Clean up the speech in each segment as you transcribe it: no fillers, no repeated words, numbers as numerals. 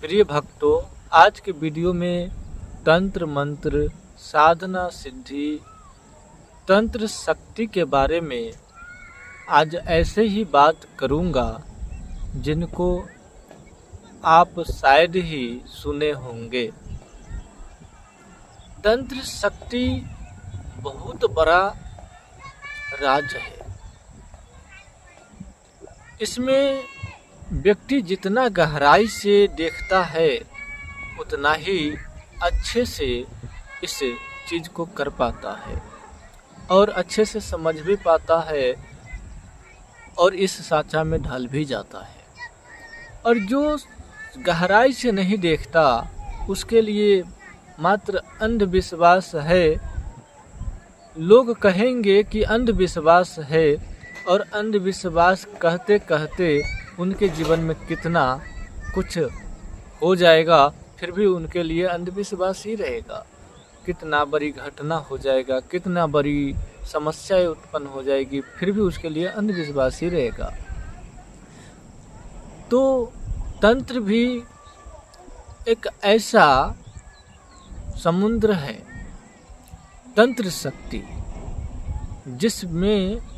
प्रिय भक्तों, आज के वीडियो में तंत्र मंत्र, साधना सिद्धि, तंत्र शक्ति के बारे में आज ऐसे ही बात करूंगा जिनको आप शायद ही सुने होंगे। तंत्र शक्ति बहुत बड़ा राज है। इसमें व्यक्ति जितना गहराई से देखता है उतना ही अच्छे से इस चीज़ को कर पाता है और अच्छे से समझ भी पाता है और इस साचा में ढल भी जाता है। और जो गहराई से नहीं देखता उसके लिए मात्र अंधविश्वास है। लोग कहेंगे कि अंधविश्वास है और अंधविश्वास कहते कहते उनके जीवन में कितना कुछ हो जाएगा, फिर भी उनके लिए अंधविश्वास ही रहेगा। कितना बड़ी घटना हो जाएगा, कितना बड़ी समस्या उत्पन्न हो जाएगी, फिर भी उसके लिए अंधविश्वास ही रहेगा। तो तंत्र भी एक ऐसा समुद्र है, तंत्र शक्ति, जिसमें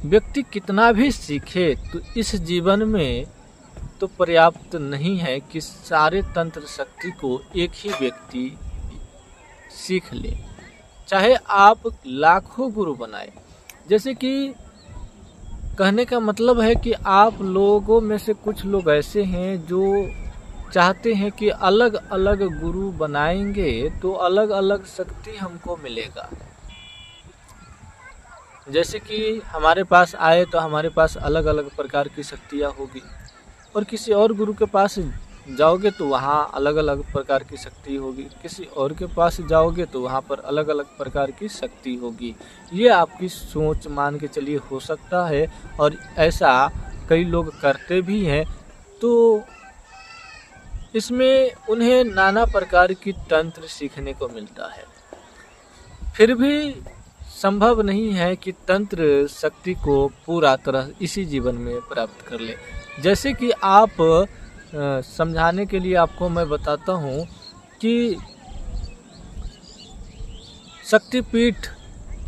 व्यक्ति कितना भी सीखे तो इस जीवन में तो पर्याप्त नहीं है कि सारे तंत्र शक्ति को एक ही व्यक्ति सीख ले, चाहे आप लाखों गुरु बनाए। जैसे कि कहने का मतलब है कि आप लोगों में से कुछ लोग ऐसे हैं जो चाहते हैं कि अलग अलग गुरु बनाएंगे तो अलग अलग शक्ति हमको मिलेगा। जैसे कि हमारे पास आए तो हमारे पास अलग अलग प्रकार की शक्तियाँ होगी, और किसी और गुरु के पास जाओगे तो वहाँ अलग अलग प्रकार की शक्ति होगी, किसी और के पास जाओगे तो वहाँ पर अलग अलग प्रकार की शक्ति होगी। ये आपकी सोच मान के चलिए हो सकता है, और ऐसा कई लोग करते भी हैं। तो इसमें उन्हें नाना प्रकार की तंत्र सीखने को मिलता है, फिर भी संभव नहीं है कि तंत्र शक्ति को पूरा तरह इसी जीवन में प्राप्त कर ले। जैसे कि आप समझाने के लिए आपको मैं बताता हूँ कि शक्तिपीठ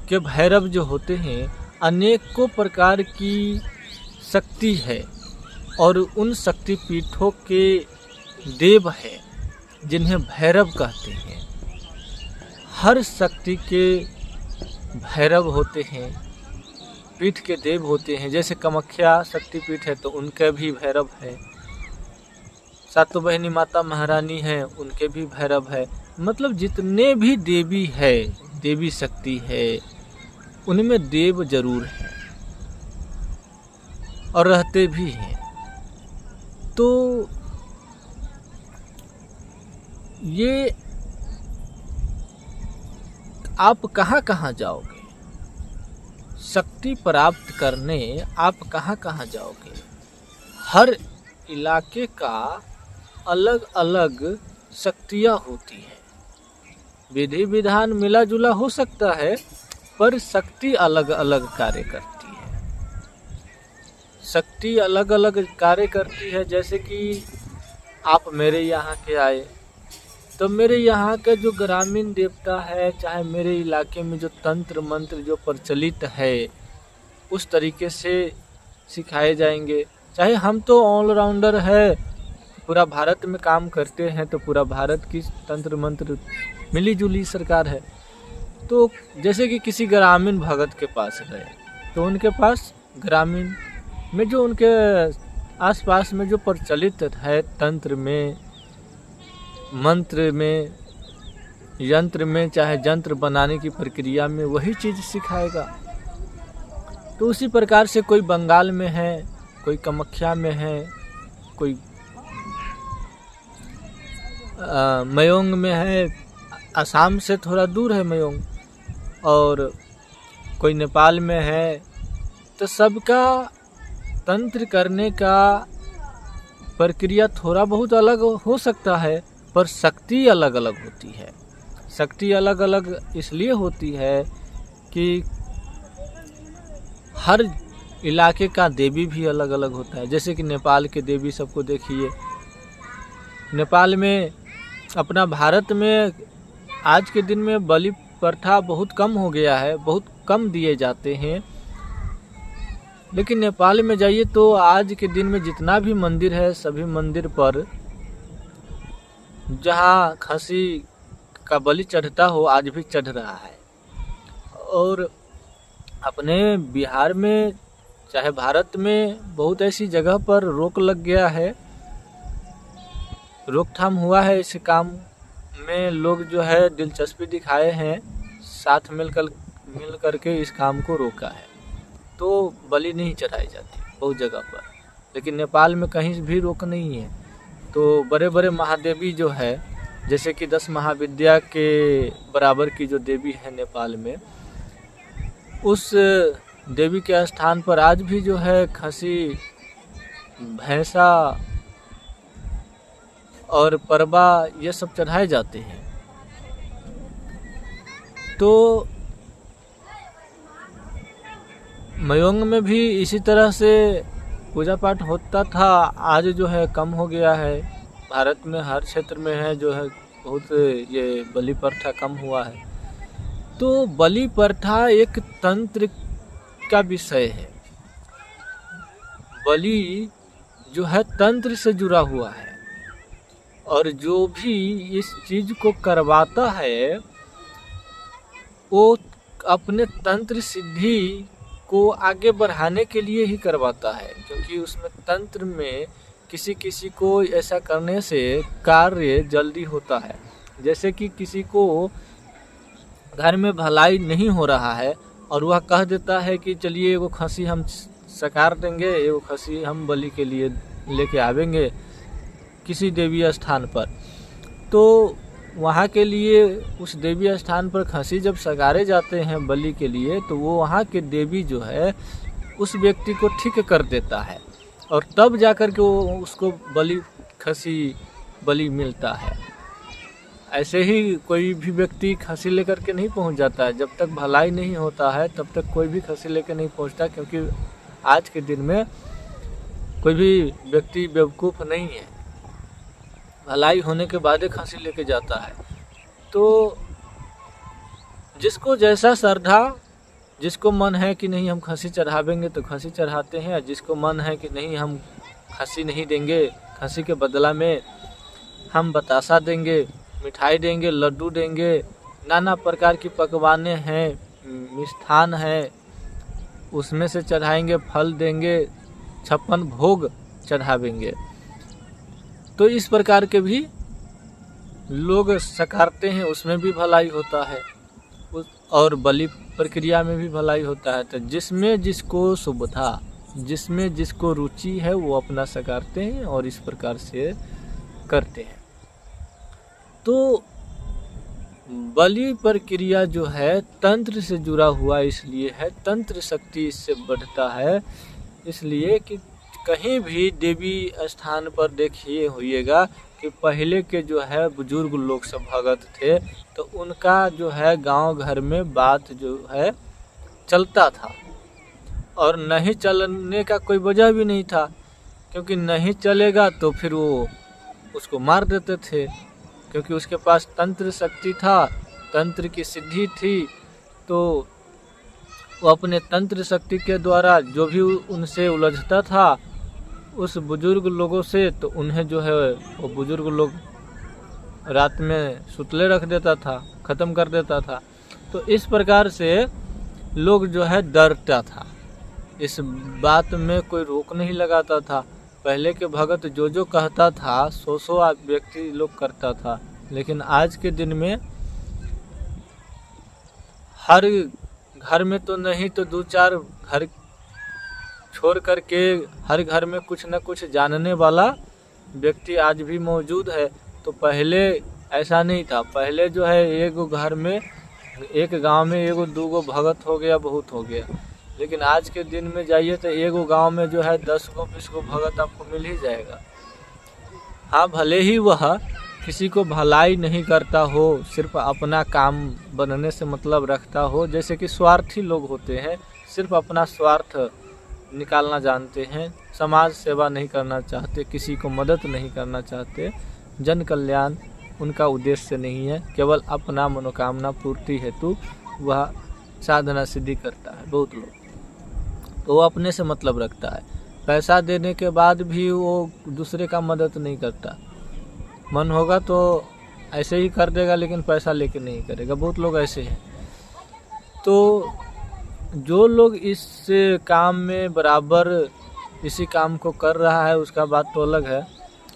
के भैरव जो होते हैं अनेकों प्रकार की शक्ति है, और उन शक्तिपीठों के देव है जिन्हें भैरव कहते हैं। हर शक्ति के भैरव होते हैं, पीठ के देव होते हैं। जैसे कामाख्या शक्तिपीठ है तो उनके भी भैरव है, सातों बहिनी माता महारानी है उनके भी भैरव है। मतलब जितने भी देवी है, देवी शक्ति है, उनमें देव जरूर है और रहते भी हैं। तो ये आप कहाँ कहाँ जाओगे शक्ति प्राप्त करने, आप कहाँ कहाँ जाओगे? हर इलाके का अलग अलग शक्तियाँ होती हैं। विधि विधान मिला जुला हो सकता है, पर शक्ति अलग अलग कार्य करती है। शक्ति अलग अलग कार्य करती है। जैसे कि आप मेरे यहाँ के आए तो मेरे यहाँ का जो ग्रामीण देवता है, चाहे मेरे इलाके में जो तंत्र मंत्र जो प्रचलित है, उस तरीके से सिखाए जाएंगे। चाहे हम तो ऑलराउंडर है, पूरा भारत में काम करते हैं, तो पूरा भारत की तंत्र मंत्र मिली जुली सरकार है। तो जैसे कि किसी ग्रामीण भगत के पास गए तो उनके पास ग्रामीण में जो उनके आसपास में जो प्रचलित है तंत्र में, मंत्र में, यंत्र में, चाहे यंत्र बनाने की प्रक्रिया में, वही चीज़ सिखाएगा। तो उसी प्रकार से कोई बंगाल में है, कोई कामाख्या में है, कोई मयोंग में है, असम से थोड़ा दूर है मयोंग, और कोई नेपाल में है। तो सबका तंत्र करने का प्रक्रिया थोड़ा बहुत अलग हो सकता है, पर शक्ति अलग अलग होती है। शक्ति अलग अलग इसलिए होती है कि हर इलाके का देवी भी अलग अलग होता है। जैसे कि नेपाल के देवी सबको देखिए, नेपाल में, अपना भारत में आज के दिन में बलि प्रथा बहुत कम हो गया है, बहुत कम दिए जाते हैं। लेकिन नेपाल में जाइए तो आज के दिन में जितना भी मंदिर है, सभी मंदिर पर जहाँ खसी का बलि चढ़ता हो, आज भी चढ़ रहा है। और अपने बिहार में, चाहे भारत में, बहुत ऐसी जगह पर रोक लग गया है, रोकथाम हुआ है। इस काम में लोग जो है दिलचस्पी दिखाए हैं, साथ मिल करके इस काम को रोका है। तो बलि नहीं चढ़ाई जाती बहुत जगह पर, लेकिन नेपाल में कहीं भी रोक नहीं है। तो बड़े बड़े महादेवी जो है, जैसे कि 10 महाविद्या के बराबर की जो देवी है नेपाल में, उस देवी के स्थान पर आज भी जो है खसी, भैंसा और परवा ये सब चढ़ाए जाते हैं। तो मयोंग में भी इसी तरह से पूजा पाठ होता था, आज जो है कम हो गया है। भारत में हर क्षेत्र में है जो है बहुत ये बलि प्रथा कम हुआ है। तो बलि प्रथा एक तंत्र का विषय है। बलि जो है तंत्र से जुड़ा हुआ है, और जो भी इस चीज को करवाता है वो अपने तंत्र सिद्धि को आगे बढ़ाने के लिए ही करवाता है, क्योंकि उसमें तंत्र में किसी को ऐसा करने से कार्य जल्दी होता है। जैसे कि किसी को घर में भलाई नहीं हो रहा है और वह कह देता है कि चलिए एगो खसी हम सकार देंगे, एगो खसी हम बलि के लिए लेके आवेंगे किसी देवी स्थान पर। तो वहाँ के लिए उस देवी स्थान पर खसी जब सगारे जाते हैं बलि के लिए, तो वो वहाँ के देवी जो है उस व्यक्ति को ठीक कर देता है, और तब जाकर के वो उसको खसी बलि मिलता है। ऐसे ही कोई भी व्यक्ति खसी लेकर के नहीं पहुंच जाता है। जब तक भलाई नहीं होता है तब तक कोई भी खसी लेकर नहीं पहुंचता, क्योंकि आज के दिन में कोई भी व्यक्ति बेवकूफ़ नहीं है, भलाई होने के बाद खसी लेके जाता है। तो जिसको जैसा श्रद्धा, जिसको मन है कि नहीं हम खसी चढ़ावेंगे तो खसी चढ़ाते हैं, जिसको मन है कि नहीं हम खसी नहीं देंगे, खसी के बदला में हम बतासा देंगे, मिठाई देंगे, लड्डू देंगे, नाना प्रकार की पकवानें हैं, मिष्ठान है, उसमें से चढ़ाएंगे, फल देंगे, 56 भोग चढ़ावेंगे। तो इस प्रकार के भी लोग सकारते हैं, उसमें भी भलाई होता है, और बलि प्रक्रिया में भी भलाई होता है। तो जिसमें जिसको सुविधा, जिसमें जिसको रुचि है वो अपना सकारते हैं और इस प्रकार से करते हैं। तो बलि प्रक्रिया जो है तंत्र से जुड़ा हुआ इसलिए है, तंत्र शक्ति इससे बढ़ता है, इसलिए कि कहीं भी देवी स्थान पर देखिए होइएगा कि पहले के जो है बुजुर्ग लोग सब भगत थे, तो उनका जो है गांव घर में बात जो है चलता था, और नहीं चलने का कोई वजह भी नहीं था, क्योंकि नहीं चलेगा तो फिर वो उसको मार देते थे, क्योंकि उसके पास तंत्र शक्ति था, तंत्र की सिद्धि थी। तो वो अपने तंत्र शक्ति के द्वारा जो भी उनसे उलझता था उस बुजुर्ग लोगों से, तो उन्हें जो है वो बुजुर्ग लोग रात में सुतले रख देता था, ख़त्म कर देता था। तो इस प्रकार से लोग जो है डरता था, इस बात में कोई रोक नहीं लगाता था। पहले के भगत जो कहता था सो व्यक्ति लोग करता था, लेकिन आज के दिन में हर घर में तो नहीं तो 2-4 घर छोड़ करके हर घर में कुछ न कुछ जानने वाला व्यक्ति आज भी मौजूद है। तो पहले ऐसा नहीं था, पहले जो है एक घर में, एक गांव में 1-2 भगत हो गया, बहुत हो गया। लेकिन आज के दिन में जाइए तो एक गांव में जो है 10-20 भगत आपको मिल ही जाएगा। हाँ, भले ही वह किसी को भलाई नहीं करता हो, सिर्फ अपना काम बनने से मतलब रखता हो, जैसे कि स्वार्थी लोग होते हैं, सिर्फ अपना स्वार्थ निकालना जानते हैं, समाज सेवा नहीं करना चाहते, किसी को मदद नहीं करना चाहते, जन कल्याण उनका उद्देश्य नहीं है, केवल अपना मनोकामना पूर्ति हेतु वह साधना सिद्धि करता है। बहुत लोग तो वो अपने से मतलब रखता है, पैसा देने के बाद भी वो दूसरे का मदद नहीं करता। मन होगा तो ऐसे ही कर देगा, लेकिन पैसा लेके नहीं करेगा। बहुत लोग ऐसे हैं। तो जो लोग इस काम में बराबर इसी काम को कर रहा है उसका बात तो अलग है,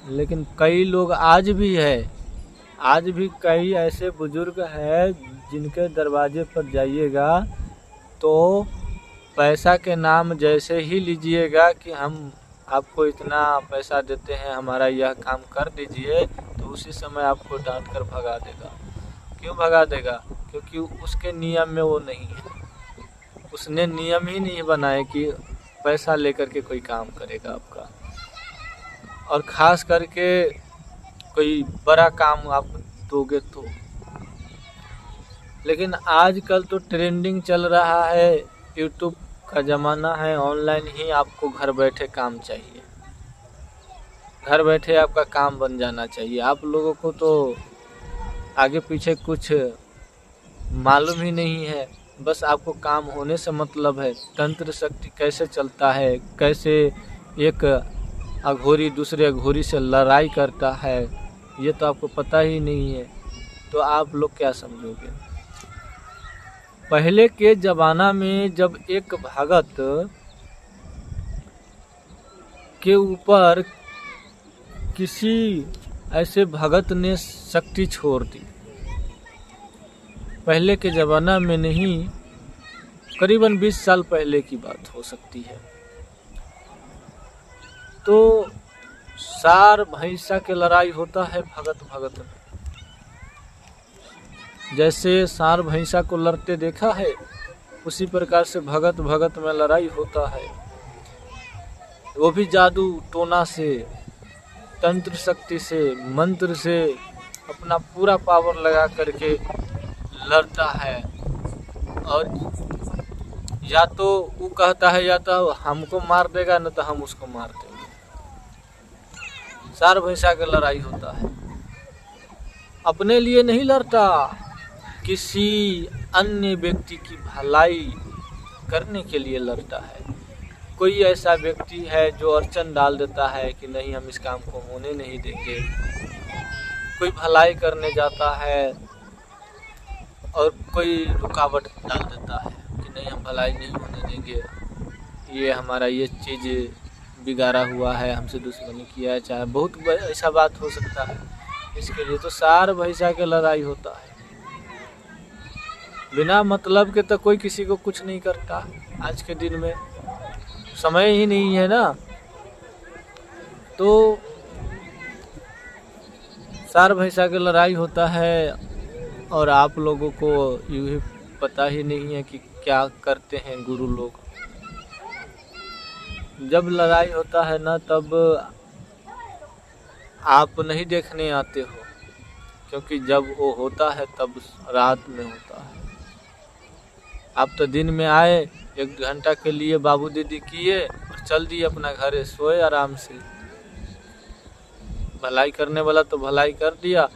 लेकिन कई लोग आज भी कई ऐसे बुजुर्ग हैं जिनके दरवाजे पर जाइएगा तो पैसा के नाम जैसे ही लीजिएगा कि हम आपको इतना पैसा देते हैं, हमारा यह काम कर दीजिए, तो उसी समय आपको डांट कर भगा देगा। क्यों भगा देगा? क्योंकि उसके नियम में वो नहीं है। उसने नियम ही नहीं बनाए कि पैसा लेकर के कोई काम करेगा आपका, और ख़ास करके कोई बड़ा काम आप दोगे तो। लेकिन आजकल तो ट्रेंडिंग चल रहा है, यूट्यूब का ज़माना है, ऑनलाइन ही आपको घर बैठे काम चाहिए, घर बैठे आपका काम बन जाना चाहिए। आप लोगों को तो आगे पीछे कुछ मालूम ही नहीं है, बस आपको काम होने से मतलब है। तंत्र शक्ति कैसे चलता है, कैसे एक अघोरी दूसरे अघोरी से लड़ाई करता है, ये तो आपको पता ही नहीं है, तो आप लोग क्या समझोगे। पहले के ज़माना में जब एक भगत के ऊपर किसी ऐसे भगत ने शक्ति छोड़ दी, पहले के ज़माना में नहीं, करीबन 20 साल पहले की बात हो सकती है, तो सार भैंसा के लड़ाई होता है भगत में। जैसे सार भैंसा को लड़ते देखा है, उसी प्रकार से भगत में लड़ाई होता है। वो भी जादू टोना से, तंत्र शक्ति से, मंत्र से अपना पूरा पावर लगा करके लड़ता है। और या तो वो कहता है या तो हमको मार देगा, न तो हम उसको मार देंगे। सार भैंसा की लड़ाई होता है, अपने लिए नहीं लड़ता, किसी अन्य व्यक्ति की भलाई करने के लिए लड़ता है। कोई ऐसा व्यक्ति है जो अड़चन डाल देता है कि नहीं हम इस काम को होने नहीं देंगे, कोई भलाई करने जाता है और कोई रुकावट डाल देता है कि नहीं हम भलाई नहीं होने देंगे, ये हमारा ये चीज़ बिगाड़ा हुआ है, हमसे दुश्मनी किया है, चाहे बहुत ऐसा बात हो सकता है। इसके लिए तो सार भैंसा के लड़ाई होता है। बिना मतलब के तो कोई किसी को कुछ नहीं करता। आज के दिन में समय ही नहीं है ना, तो सार भैंसा की लड़ाई होता है। और आप लोगों को यूँ पता ही नहीं है कि क्या करते हैं गुरु लोग। जब लड़ाई होता है ना, तब आप नहीं देखने आते हो, क्योंकि जब वो होता है तब रात में होता है। आप तो दिन में आए, 1 घंटा के लिए बाबू दीदी किए और चल दिए अपना घरे, सोए आराम से। भलाई करने वाला तो भलाई कर दिया,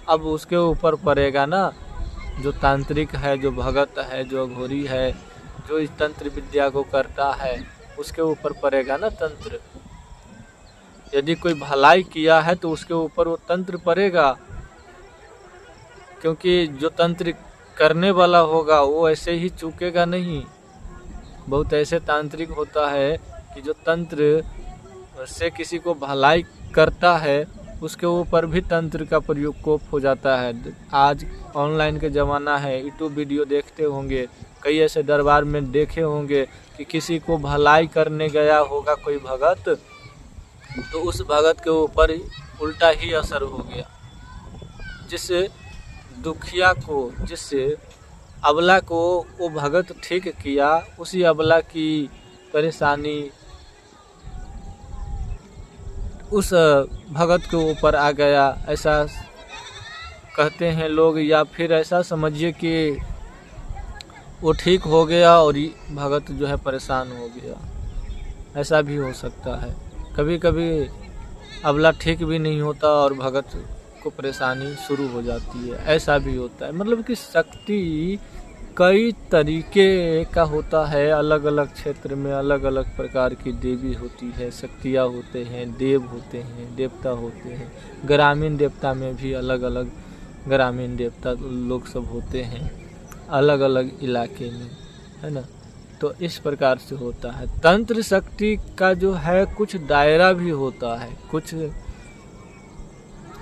अब उसके ऊपर पड़ेगा ना जो तांत्रिक है, जो भगत है, जो अघोरी है, जो इस तंत्र विद्या को करता है, उसके ऊपर पड़ेगा ना तंत्र। यदि कोई भलाई किया है तो उसके ऊपर वो तंत्र पड़ेगा, क्योंकि जो तंत्र करने वाला होगा वो ऐसे ही चूकेगा नहीं। बहुत ऐसे तांत्रिक होता है कि जो तंत्र से किसी को भलाई करता है, उसके ऊपर भी तंत्र का प्रयोग हो जाता है। आज ऑनलाइन के ज़माना है, यूट्यूब वीडियो देखते होंगे, कई ऐसे दरबार में देखे होंगे कि किसी को भलाई करने गया होगा कोई भगत, तो उस भगत के ऊपर उल्टा ही असर हो गया, जिससे दुखिया को, जिससे अबला को वो भगत ठीक किया, उसी अबला की परेशानी उस भगत के ऊपर आ गया, ऐसा कहते हैं लोग। या फिर ऐसा समझिए कि वो ठीक हो गया और भगत जो है परेशान हो गया, ऐसा भी हो सकता है। कभी कभी अबला ठीक भी नहीं होता और भगत को परेशानी शुरू हो जाती है, ऐसा भी होता है। मतलब कि शक्ति कई तरीके का होता है, अलग अलग क्षेत्र में अलग अलग प्रकार की देवी होती है, शक्तियाँ होते हैं, देव होते हैं, देवता होते हैं। ग्रामीण देवता में भी अलग अलग ग्रामीण देवता लोग सब होते हैं अलग अलग इलाके में, है ना। तो इस प्रकार से होता है। तंत्र शक्ति का जो है कुछ दायरा भी होता है, कुछ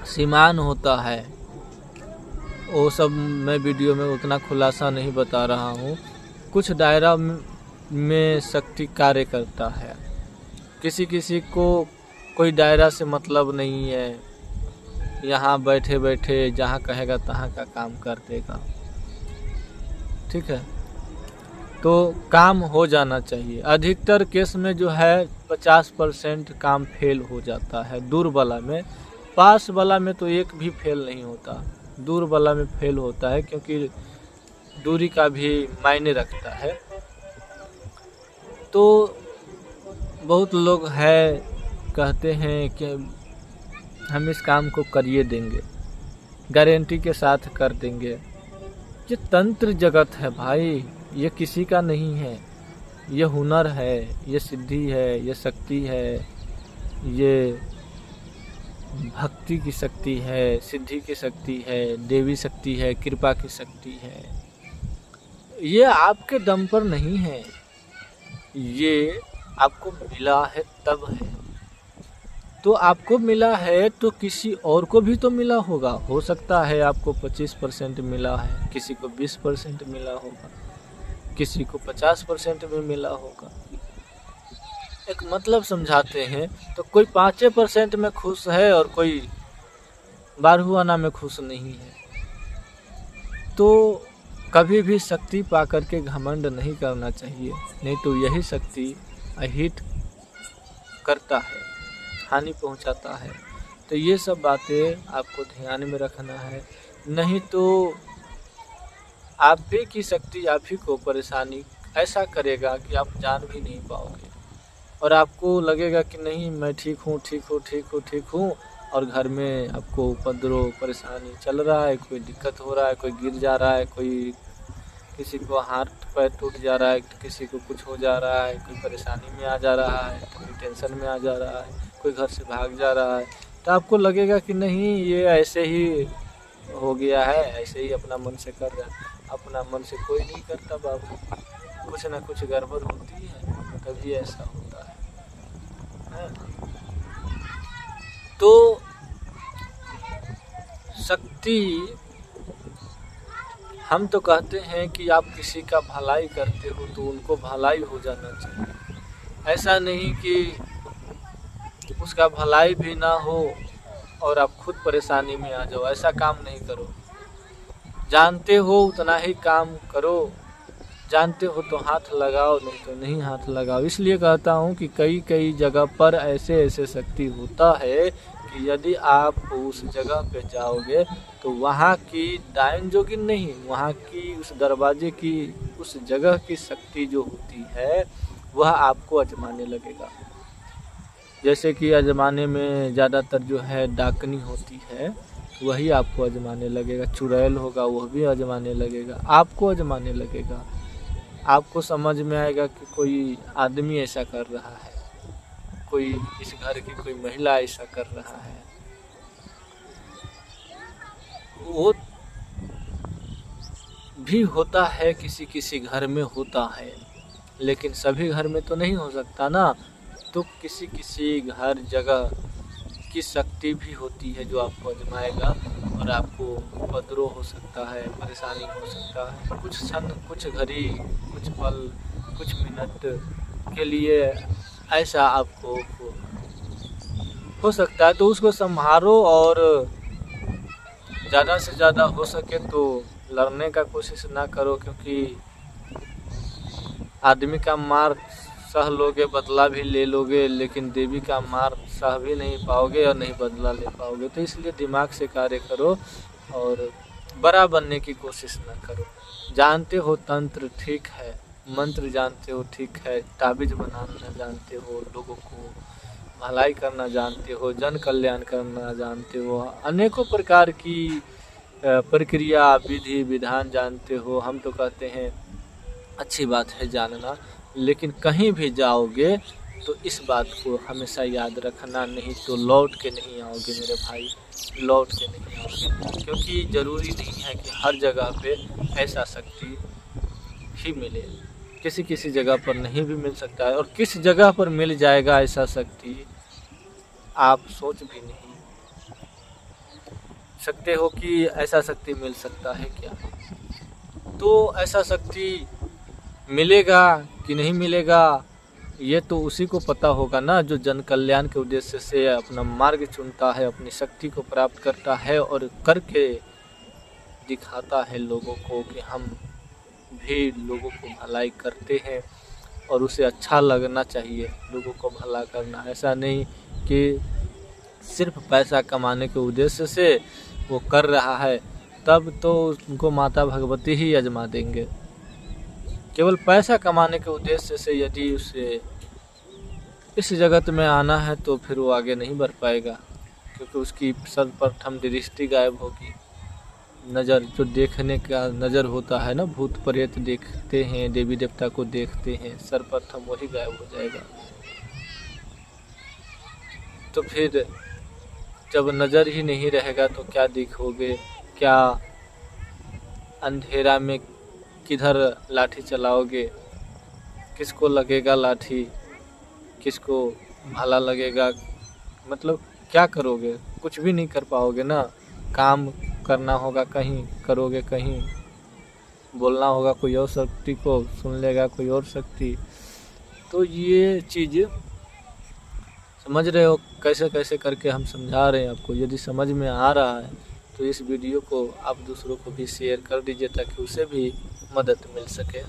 सीमान होता है, वो सब मैं वीडियो में उतना खुलासा नहीं बता रहा हूँ। कुछ दायरा में शक्ति कार्य करता है, किसी किसी को कोई दायरा से मतलब नहीं है, यहाँ बैठे बैठे जहाँ कहेगा तहाँ का काम कर देगा, ठीक है। तो काम हो जाना चाहिए। अधिकतर केस में जो है 50% काम फेल हो जाता है दूर वाला में। पास वाला में तो एक भी फेल नहीं होता, दूर वाला में फेल होता है, क्योंकि दूरी का भी मायने रखता है। तो बहुत लोग है कहते हैं कि हम इस काम को करिए देंगे, गारंटी के साथ कर देंगे। ये तंत्र जगत है भाई, ये किसी का नहीं है, ये हुनर है, ये सिद्धि है, ये शक्ति है, ये भक्ति की शक्ति है, सिद्धि की शक्ति है, देवी शक्ति है, कृपा की शक्ति है। ये आपके दम पर नहीं है, ये आपको मिला है तब है। तो आपको मिला है तो किसी और को भी तो मिला होगा। हो सकता है आपको 25% मिला है, किसी को 20% मिला होगा, किसी को 50% में मिला होगा। एक मतलब समझाते हैं तो कोई 5% में खुश है और कोई 12 आना में खुश नहीं है। तो कभी भी शक्ति पा करके घमंड नहीं करना चाहिए, नहीं तो यही शक्ति अहित करता है, हानि पहुंचाता है। तो ये सब बातें आपको ध्यान में रखना है, नहीं तो आप ही की शक्ति आप ही को परेशानी ऐसा करेगा कि आप जान भी नहीं पाओगे, और आपको लगेगा कि नहीं मैं ठीक हूँ ठीक हूँ ठीक हूँ ठीक हूँ, और घर में आपको उपद्रव परेशानी चल रहा है, कोई दिक्कत हो रहा है, कोई गिर जा रहा है, कोई किसी को हाथ पैर टूट जा रहा है, किसी को कुछ हो जा रहा है, कोई परेशानी में आ जा रहा है, कोई टेंशन में आ जा रहा है, कोई घर से भाग जा रहा है। तो आपको लगेगा कि नहीं ये ऐसे ही हो गया है, ऐसे ही अपना मन से कर रहा है। अपना मन से कोई नहीं करता बाबू, कुछ ना कुछ गड़बड़ होती है तभी ऐसा होता है। तो शक्ति हम तो कहते हैं कि आप किसी का भलाई करते हो तो उनको भलाई हो जाना चाहिए। ऐसा नहीं कि उसका भलाई भी ना हो और आप खुद परेशानी में आ जाओ, ऐसा काम नहीं करो। जानते हो उतना ही काम करो, जानते हो तो हाथ लगाओ, नहीं तो नहीं हाथ लगाओ। इसलिए कहता हूँ कि कई कई जगह पर ऐसे ऐसे शक्ति होता है कि यदि आप उस जगह पे जाओगे तो वहाँ की डायन जोगिन नहीं, वहाँ की उस दरवाजे की उस जगह की शक्ति जो होती है वह आपको आजमाने लगेगा। जैसे कि आजमाने में ज़्यादातर जो है डाकनी होती है, वही आपको आजमाने लगेगा। चुड़ैल होगा वह भी आजमाने लगेगा, आपको आजमाने लगेगा। आपको समझ में आएगा कि कोई आदमी ऐसा कर रहा है, कोई इस घर की कोई महिला ऐसा कर रहा है। वो भी होता है, किसी किसी घर में होता है, लेकिन सभी घर में तो नहीं हो सकता ना। तो किसी किसी घर जगह की शक्ति भी होती है जो आपको आजमाएगा और आपको उपद्रव हो सकता है, परेशानी हो सकता है। कुछ क्षण, कुछ घड़ी, कुछ पल, कुछ मिनट के लिए ऐसा आपको हो सकता है। तो उसको संभालो और ज़्यादा से ज़्यादा हो सके तो लड़ने का कोशिश ना करो, क्योंकि आदमी का मार सह लोगे, बदला भी ले लोगे, लेकिन देवी का मार सह भी नहीं पाओगे और नहीं बदला ले पाओगे। तो इसलिए दिमाग से कार्य करो और बड़ा बनने की कोशिश ना करो। जानते हो तंत्र ठीक है, मंत्र जानते हो ठीक है, ताबीज बनाना जानते हो लोगों को भलाई करना जानते हो, जन कल्याण करना जानते हो, अनेकों प्रकार की प्रक्रिया विधि विधान जानते हो। हम तो कहते हैं अच्छी बात है जानना, लेकिन कहीं भी जाओगे तो इस बात को हमेशा याद रखना, नहीं तो लौट के नहीं आओगे मेरे भाई, लौट के नहीं आओगे। क्योंकि ज़रूरी नहीं है कि हर जगह पे ऐसा शक्ति ही मिले, किसी किसी जगह पर नहीं भी मिल सकता है, और किस जगह पर मिल जाएगा ऐसा शक्ति आप सोच भी नहीं सकते हो कि ऐसा शक्ति मिल सकता है क्या। तो ऐसा शक्ति मिलेगा कि नहीं मिलेगा ये तो उसी को पता होगा ना, जो जन कल्याण के उद्देश्य से अपना मार्ग चुनता है, अपनी शक्ति को प्राप्त करता है और करके दिखाता है लोगों को कि हम भी लोगों को भलाई करते हैं, और उसे अच्छा लगना चाहिए लोगों को भला करना। ऐसा नहीं कि सिर्फ पैसा कमाने के उद्देश्य से वो कर रहा है, तब तो उनको माता भगवती ही आजमा देंगे। केवल पैसा कमाने के उद्देश्य से यदि उसे इस जगत में आना है तो फिर वो आगे नहीं बढ़ पाएगा, क्योंकि उसकी सर्वप्रथम दृष्टि गायब होगी। नज़र जो देखने का नज़र होता है ना, भूत प्रेत देखते हैं, देवी देवता को देखते हैं, सर्वप्रथम वही गायब हो जाएगा। तो फिर जब नज़र ही नहीं रहेगा तो क्या दिखोगे, क्या अंधेरा में किधर लाठी चलाओगे, किसको लगेगा लाठी, किसको भला लगेगा, मतलब क्या करोगे, कुछ भी नहीं कर पाओगे ना। काम करना होगा कहीं करोगे, कहीं बोलना होगा कोई और शक्ति को, सुन लेगा कोई और शक्ति। तो ये चीज़ समझ रहे हो कैसे कैसे करके हम समझा रहे हैं आपको। यदि समझ में आ रहा है तो इस वीडियो को आप दूसरों को भी शेयर कर दीजिए, ताकि उसे भी मदद मिल सके।